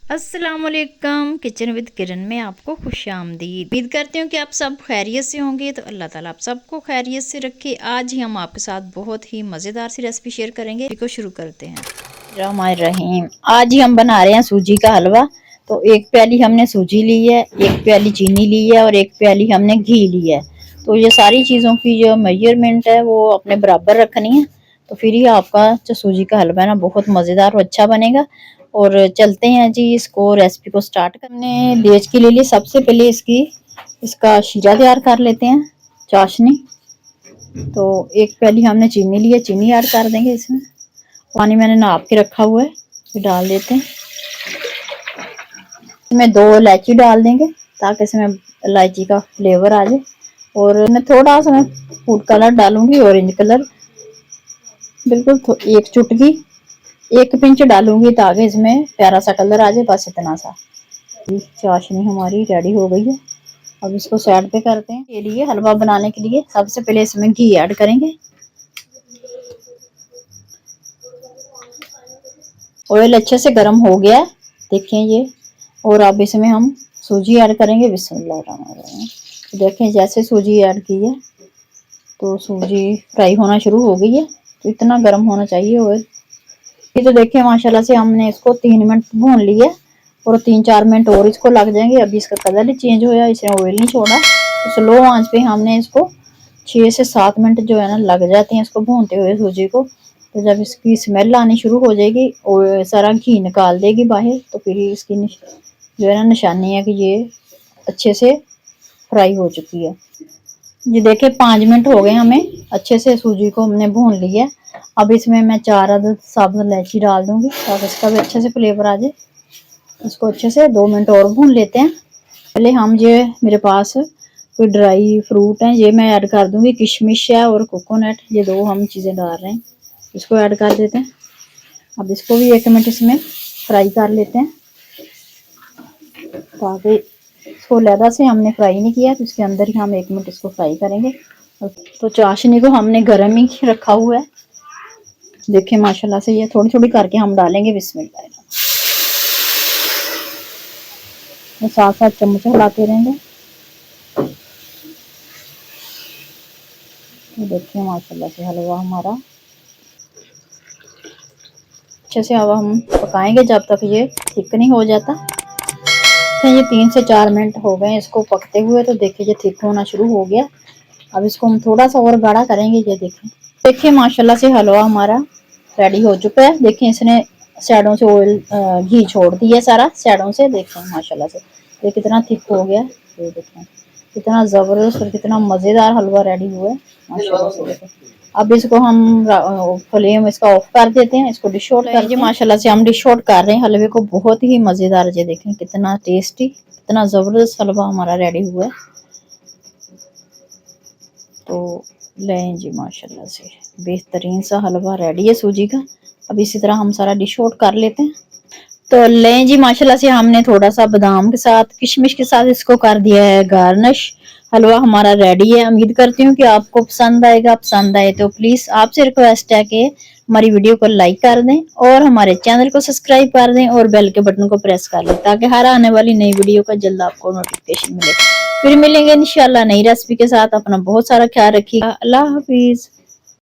अस्सलामुअलैकुम, kitchen with किरण में आपको खुशामदीद। उम्मीद करती हूँ कि आप सब खैरियत से होंगे। तो अल्लाह ताला आप सबको खैरियत से रखे। आज ही हम आपके साथ बहुत ही मज़ेदार सी रेसिपी शेयर करेंगे। को शुरू करते हैं। रहीम, आज ही हम बना रहे हैं सूजी का हलवा। तो एक प्याली हमने सूजी ली है, एक प्याली चीनी ली है और एक प्याली हमने घी ली है। तो ये सारी चीज़ों की जो मेजरमेंट है वो अपने बराबर रखनी है। तो फिर ही आपका जो सूजी का हलवा है ना बहुत मज़ेदार और अच्छा बनेगा। और चलते हैं जी इसको रेसिपी को स्टार्ट करने। लेज के लिए सबसे पहले इसका शीरा तैयार कर लेते हैं, चाशनी। तो एक प्याली हमने चीनी ली है, चीनी ऐड कर देंगे इसमें। पानी मैंने नाप के रखा हुआ है, ये डाल देते हैं। इसमें 2 इलायची डाल देंगे ताकि इसमें इलायची का फ्लेवर आ जाए। और मैं थोड़ा सा फूड कलर डालूंगी, ऑरेंज कलर, बिल्कुल एक चुटकी, 1 पिंच डालूंगी ताकि इसमें प्यारा सा कलर आ जाए। बस इतना सा। चाशनी हमारी रेडी हो गई है। अब इसको साइड पे करते हैं। के लिए हलवा बनाने के लिए सबसे पहले इसमें घी ऐड करेंगे। ऑयल अच्छे से गर्म हो गया है, देखें ये। और अब इसमें हम सूजी ऐड करेंगे। बिस्मिल्लाह। देखें जैसे सूजी ऐड की है तो सूजी फ्राई होना शुरू हो गई है। तो इतना गर्म होना चाहिए ऑयल। ये तो देखें माशाल्लाह से हमने इसको 3 मिनट भून लिया और 3-4 मिनट और इसको लग जाएंगे। अभी इसका कलर ही चेंज होया, इसने ऑयल नहीं छोड़ा। तो स्लो आंच पे हमने इसको 6 से 7 मिनट जो है ना लग जाते हैं इसको भूनते हुए सूजी को। तो जब इसकी स्मेल आनी शुरू हो जाएगी और सारा घी निकाल देगी बाहर, तो फिर इसकी जो है ना निशानी है कि ये अच्छे से फ्राई हो चुकी है। ये देखे 5 मिनट हो गए हमें अच्छे से सूजी को हमने भून लिया है। अब इसमें मैं 4 अदद साबुत इलायची डाल दूंगी ताकि इसका भी अच्छे से फ्लेवर आ जाए। इसको अच्छे से 2 मिनट और भून लेते हैं। पहले हम ये मेरे पास कोई ड्राई फ्रूट है, ये मैं ऐड कर दूंगी। किशमिश है और कोकोनट, ये 2 हम चीज़ें डाल रहे हैं। इसको ऐड कर देते हैं। अब इसको भी 1 मिनट इसमें फ्राई कर लेते हैं ताकि इसको लहदा से हमने फ्राई नहीं किया तो इसके अंदर ही हम 1 मिनट इसको फ्राई करेंगे। तो चाशनी को हमने गर्म ही रखा हुआ है। देखिए माशाल्लाह से ये थोड़ी थोड़ी करके हम डालेंगे। बिस्मिल्लाह। साथ साथ चम्मच हिलाते रहेंगे। देखिए माशाल्लाह से हलवा हमारा अच्छे से अब हम पकाएंगे जब तक ये थिक नहीं हो जाता। तो ये 3 से 4 मिनट हो गए इसको पकते हुए। तो देखिए ये थिक होना शुरू हो गया। अब इसको हम थोड़ा सा और गाढ़ा करेंगे। ये देखिए माशाल्लाह से हलवा हमारा रेडी हो चुका है। देखिए इसने साइडों से ऑयल घी छोड़ दिया सारा साइडों से। देखें माशाल्लाह से ये कितना थिक हो गया। ये देखें कितना ज़बरदस्त और कितना मज़ेदार हलवा रेडी हुआ है माशाल्लाह से। देखें अब इसको हम फ्लेम इसका ऑफ कर देते हैं। इसको डिश आउट कर दिए। माशाल्लाह से हम डिश आउट कर रहे हैं हलवे को। बहुत ही मज़ेदार, ये देखें कितना टेस्टी, कितना ज़बरदस्त हलवा हमारा रेडी हुआ है। तो लें जी माशाल्लाह से बेहतरीन सा हलवा रेडी है सूजी का। अब इसी तरह हम सारा डिश आउट कर लेते हैं। तो लें जी माशाल्लाह से हमने थोड़ा सा बादाम के साथ, किशमिश के साथ इसको कर दिया है गार्निश। हलवा हमारा रेडी है। उम्मीद करती हूँ कि आपको पसंद आएगा। पसंद आए तो प्लीज़ आपसे रिक्वेस्ट है कि हमारी वीडियो को लाइक कर दें और हमारे चैनल को सब्सक्राइब कर दें और बेल के बटन को प्रेस कर लें ताकि हर आने वाली नई वीडियो का जल्द आपको नोटिफिकेशन मिले। फिर मिलेंगे इंशाल्लाह नई रेसिपी के साथ। अपना बहुत सारा ख्याल रखिएगा। अल्लाह हाफिज।